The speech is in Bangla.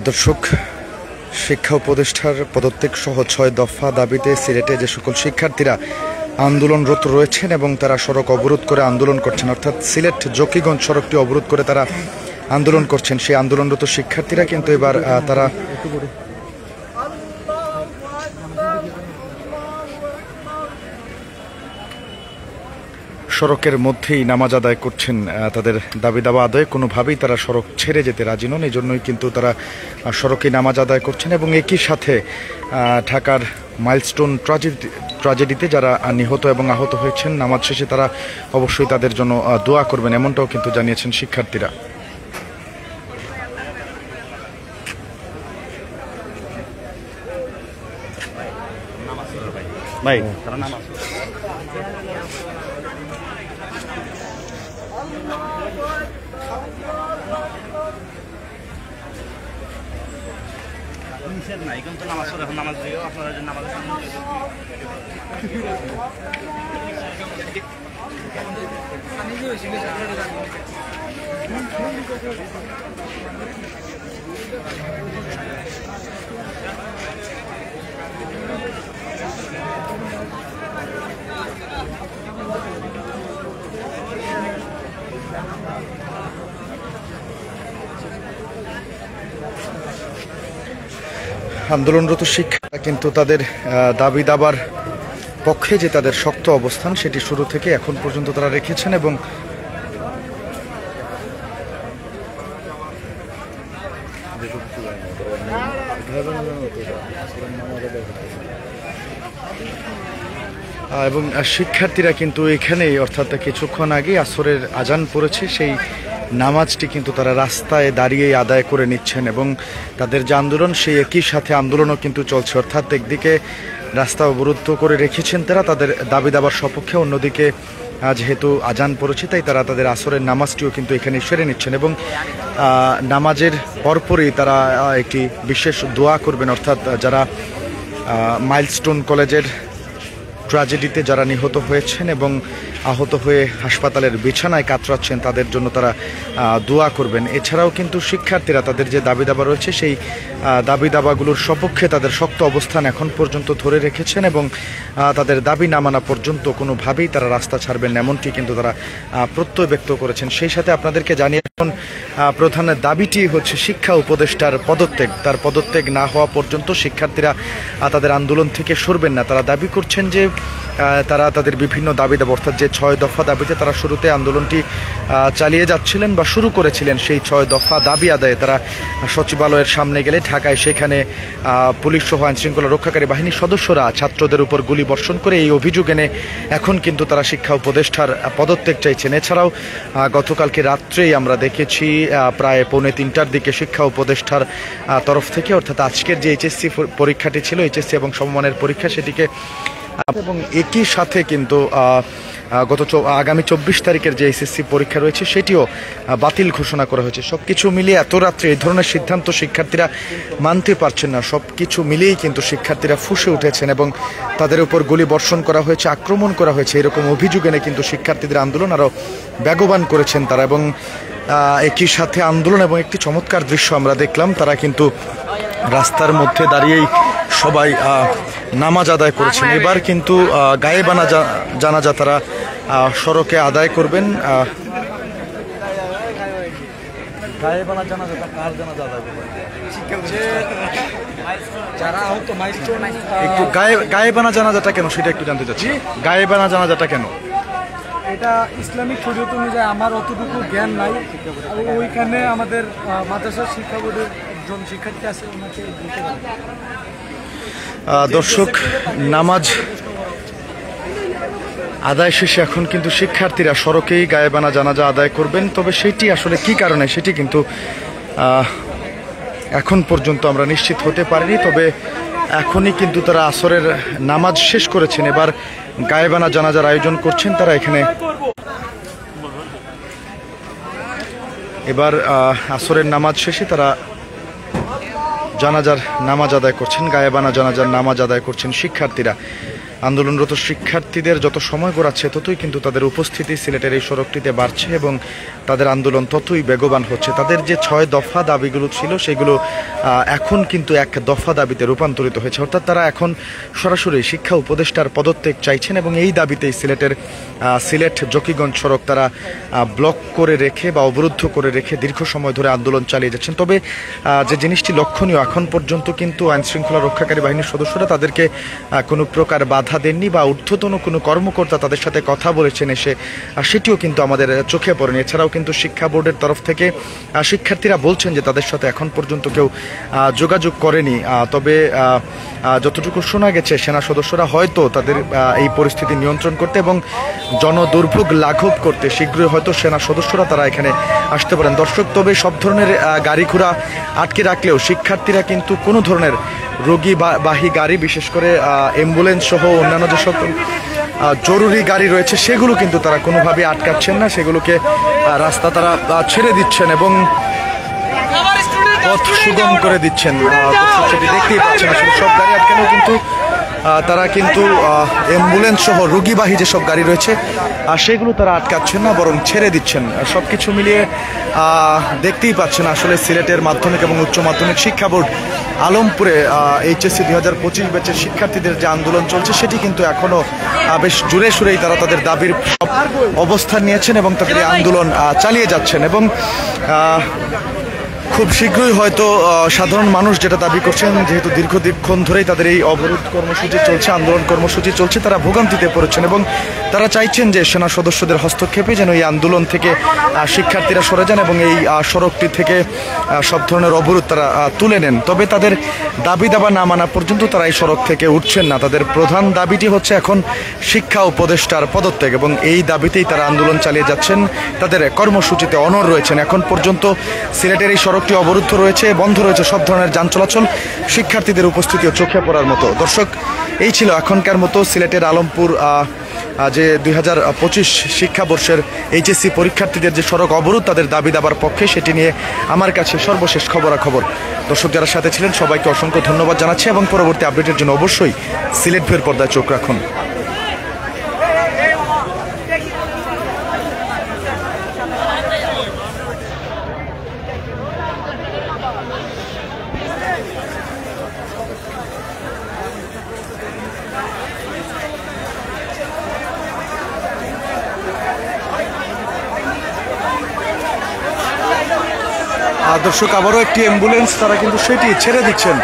দর্শক, শিক্ষা উপদেষ্টার পদত্যাগ সহ 6 দফা দাবিতে সিলেটে যে সকল শিক্ষার্থীরা আন্দোলনরত রয়েছেন এবং তারা সড়ক অবরোধ করে আন্দোলন করছেন, অর্থাৎ সিলেট জকিগঞ্জ সড়কটি অবরোধ করে তারা আন্দোলন করছেন, সেই আন্দোলনরত শিক্ষার্থীরা কিন্তু এবার তারা সড়কের মধ্যেই নামাজ আদায় করছেন। তাদের দাবি দাওয়া আদায় কোনোভাবেই তারা সড়ক ছেড়ে যেতে রাজি নন, এই জন্যই কিন্তু তারা সড়কে নামাজ আদায় করছেন। এবং একই সাথে ঢাকার মাইলস্টোন ট্র্যাজেডিতে যারা নিহত এবং আহত হয়েছেন, নামাজ শেষে তারা অবশ্যই তাদের জন্য দোয়া করবেন, এমনটাও কিন্তু জানিয়েছেন শিক্ষার্থীরা। ভাই তারা নামাজ নিষেধ নাই, কিন্তু নামাজ পড়ে এখন নামাজ দিও আপনারা যে নামাজের সামনে আন্দোলনরত শিক্ষার্থীরা কিন্তু তাদের দাবি দাবার পক্ষে যে তাদের শক্ত অবস্থান সেটি শুরু থেকে এখন পর্যন্ত তারা রেখেছেন। এবং শিক্ষার্থীরা কিন্তু এখানেই, অর্থাৎ কিছুক্ষণ আগে আসরের আজান পড়েছে, সেই নামাজটি কিন্তু তারা রাস্তায় দাঁড়িয়ে আদায় করে নিচ্ছেন। এবং তাদের যে আন্দোলন, সেই একই সাথে আন্দোলনও কিন্তু চলছে, অর্থাৎ একদিকে রাস্তা অবরুদ্ধ করে রেখেছেন তারা তাদের দাবি দাবার সপক্ষে, অন্যদিকে যেহেতু আজান পড়েছে তাই তারা তাদের আসরের নামাজটিও কিন্তু এখানে সেরে নিচ্ছেন। এবং নামাজের পরপরই তারা একটি বিশেষ দোয়া করবেন, অর্থাৎ যারা মাইলস্টোন কলেজের ট্র্যাজেডিতে যারা নিহত হয়েছেন এবং আহত হয়ে হাসপাতালের বিছানায় কাতরাচ্ছেন তাদের জন্য তারা দোয়া করবেন। এছাড়াও কিন্তু শিক্ষার্থীরা তাদের যে দাবি দাবা রয়েছে সেই দাবি দাবাগুলোর সপক্ষে তাদের শক্ত অবস্থান এখন পর্যন্ত ধরে রেখেছেন এবং তাদের দাবি না মানা পর্যন্ত কোনোভাবেই তারা রাস্তা ছাড়বেন না, এমনটি কিন্তু তারা প্রত্যয় ব্যক্ত করেছেন। সেই সাথে আপনাদেরকে জানিয়ে এখন প্রধান দাবিটি হচ্ছে শিক্ষা উপদেষ্টার পদত্যাগ। তার পদত্যাগ না হওয়া পর্যন্ত শিক্ষার্থীরা তাদের আন্দোলন থেকে সরবেন না। তারা দাবি করছেন যে তারা তাদের বিভিন্ন দাবি দাবা, অর্থাৎ যে 6 দফা দাবিতে তারা শুরুতে আন্দোলনটি চালিয়ে যাচ্ছিলেন বা শুরু করেছিলেন, সেই 6 দফা দাবি আদায়ে তারা সচিবালয়ের সামনে গেলে ঢাকায় সেখানে পুলিশ সহ আইনশৃঙ্খলা রক্ষাকারী বাহিনীর সদস্যরা ছাত্রদের উপর গুলি বর্ষণ করে এই অভিযোগ এনে এখন কিন্তু তারা শিক্ষা উপদেষ্টার পদত্যাগ চাইছেন। এছাড়াও গতকালকে রাত্রেই আমরা দেখেছি প্রায় 2:45টার দিকে শিক্ষা উপদেষ্টার তরফ থেকে, অর্থাৎ আজকের যে এইচএসসি পরীক্ষাটি ছিল, এইচএসসি এবং সমমানের পরীক্ষা, সেটিকে এবং একই সাথে কিন্তু আগামী 24 তারিখের যে এসএসসি পরীক্ষা রয়েছে সেটিও বাতিল ঘোষণা করা হয়েছে। সব কিছু মিলিয়ে এত রাত্রে এই ধরনের সিদ্ধান্ত শিক্ষার্থীরা মানতে পারছেন না। সব কিছু মিলিয়েই কিন্তু শিক্ষার্থীরা ফুঁসে উঠেছেন এবং তাদের উপর গুলি বর্ষণ করা হয়েছে, আক্রমণ করা হয়েছে, এরকম অভিযোগ এনে কিন্তু শিক্ষার্থীদের আন্দোলন আরও বেগবান করেছেন তারা। এবং একই সাথে আন্দোলন এবং একটি চমৎকার দৃশ্য আমরা দেখলাম, তারা কিন্তু রাস্তার মধ্যে দাঁড়িয়েই সবাই নামাজ আদায় করেছেন। এবার কিন্তু গায়েবানা জানাজা তারা সড়কে আদায় করবেন। গায়েবানা জানাজাটা কার জানাজা আদায় করবেন? একটু গায়েবানা জানাজাটা কেন সেটা একটু জানতে চাচ্ছি। গায়েবানা জানাজাটা কেন? এটা ইসলামিক শরীয়ত অনুযায়ী আমার অতটুকু জ্ঞান নাই। ওইখানে আমাদের মাদ্রাসার শিক্ষা বোর্ডের একজন শিক্ষার্থী আছে, ওনাকে বলতে পারেন। দর্শক, নামাজ আদায় শেষে এখন কিন্তু শিক্ষার্থীরা সড়কেই গায়েবানা জানাজা আদায় করবেন। তবে সেটি আসলে কি কারণে সেটি কিন্তু এখন পর্যন্ত আমরা নিশ্চিত হতে পারিনি। তবে এখনই কিন্তু তারা আসরের নামাজ শেষ করেছেন, এবার গায়েবানা জানাজার আয়োজন করছেন তারা এখানে। এবার আসরের নামাজ শেষে তারা জানাজার নামাজ আদায় করছেন, গায়েবানা জানাজার নামাজ আদায় করছেন শিক্ষার্থীরা। আন্দোলনরত শিক্ষার্থীদের যত সময় গড়াচ্ছে ততই কিন্তু তাদের উপস্থিতি সিলেটের এই সড়কটিতে বাড়ছে এবং তাদের আন্দোলন ততই বেগবান হচ্ছে। তাদের যে 6 দফা দাবিগুলো ছিল সেগুলো এখন কিন্তু 1 দফা দাবিতে রূপান্তরিত হয়েছে, অর্থাৎ তারা এখন সরাসরি শিক্ষা উপদেষ্টার পদত্যাগ চাইছেন এবং এই দাবিতেই সিলেট জকিগঞ্জ সড়ক তারা ব্লক করে রেখে বা অবরুদ্ধ করে রেখে দীর্ঘ সময় ধরে আন্দোলন চালিয়ে যাচ্ছেন। তবে যে জিনিসটি লক্ষণীয়, এখন পর্যন্ত কিন্তু আইনশৃঙ্খলা রক্ষাকারী বাহিনীর সদস্যরা তাদেরকে কোনো প্রকার বাধা দেননি বা ঊর্ধ্বতন কোনো কর্মকর্তা তাদের সাথে কথা বলেছেন এসে, সেটিও কিন্তু আমাদের চোখে পড়েনি। এছাড়াও কিন্তু শিক্ষা বোর্ডের তরফ থেকে শিক্ষার্থীরা বলছেন যে তাদের সাথে এখন পর্যন্ত কেউ যোগাযোগ করেনি। তবে যতটুকু শোনা গেছে সেনা সদস্যরা হয়তো তাদের এই পরিস্থিতি নিয়ন্ত্রণ করতে এবং জনদুর্ভোগ লাঘব করতে শীঘ্রই হয়তো সেনা সদস্যরা তারা এখানে আসতে পারেন। দর্শক, তবে সব ধরনের গাড়ি ঘোড়া আটকে রাখলেও শিক্ষার্থীরা কিন্তু কোনো ধরনের রোগীবাহী গাড়ি, বিশেষ করে অ্যাম্বুলেন্স সহ অন্যান্য যে সকল জরুরি গাড়ি রয়েছে সেগুলো কিন্তু তারা কোনোভাবে আটকাচ্ছেন না, সেগুলোকে রাস্তা তারা ছেড়ে দিচ্ছেন এবং পথ সুগম করে দিচ্ছেন। সেটি দেখতেই পাচ্ছেন, আসলে সব গাড়ি আটকালেও কিন্তু তারা কিন্তু অ্যাম্বুলেন্স সহ রোগীবাহী যেসব গাড়ি রয়েছে সেগুলো তারা আটকাচ্ছেন না, বরং ছেড়ে দিচ্ছেন। সব কিছু মিলিয়ে দেখতেই পাচ্ছেন আসলে সিলেটের মাধ্যমিক এবং উচ্চ মাধ্যমিক শিক্ষা বোর্ড আলমপুরে এইচএসসি 2025 ব্যাচের শিক্ষার্থীদের যে আন্দোলন চলছে সেটি কিন্তু এখনো বেশ জোরে সুরেই তারা তাদের দাবির অবস্থান নিয়েছেন এবং তাদের আন্দোলন চালিয়ে যাচ্ছেন এবং খুব শীঘ্রই হয়তো সাধারণ মানুষ যেটা দাবি করছেন, যেহেতু দীর্ঘক্ষণ ধরেই তাদের এই অবরোধ কর্মসূচি চলছে, আন্দোলন কর্মসূচি চলছে, তারা ভোগান্তিতে পড়েছেন এবং তারা চাইছেন যে সেনা সদস্যদের হস্তক্ষেপে যেন এই আন্দোলন থেকে শিক্ষার্থীরা সরে যান এবং এই সড়কটি থেকে সব ধরনের অবরোধ তারা তুলে নেন। তবে তাদের দাবি দাবা না মানা পর্যন্ত তারা এই সড়ক থেকে উঠছেন না। তাদের প্রধান দাবিটি হচ্ছে এখন শিক্ষা উপদেষ্টার পদত্যাগ এবং এই দাবিতেই তারা আন্দোলন চালিয়ে যাচ্ছেন। তাদের কর্মসূচিতে অনড় রয়েছেন। এখন পর্যন্ত সিলেটের এই সড়কটি অবরুদ্ধ রয়েছে, বন্ধ রয়েছে সব ধরনের যান চলাচল, শিক্ষার্থীদের উপস্থিতিও চোখে পড়ার মতো। দর্শক, এই ছিল এখনকার মতো সিলেটের আলমপুর যে 2025 শিক্ষাবর্ষের এইচএসসি পরীক্ষার্থীদের যে সড়ক অবরোধ তাদের দাবি দাবার পক্ষে, সেটি নিয়ে আমার কাছে সর্বশেষ খবরাখবর। দর্শক যারা সাথে ছিলেন সবাইকে অসংখ্য ধন্যবাদ জানাচ্ছি এবং পরবর্তী আপডেটের জন্য অবশ্যই সিলেট ভিউর পর্দায় চোখ রাখুন। দর্শক, আবারও একটি অ্যাম্বুলেন্স তারা কিন্তু সেটি ছেড়ে দিচ্ছেন।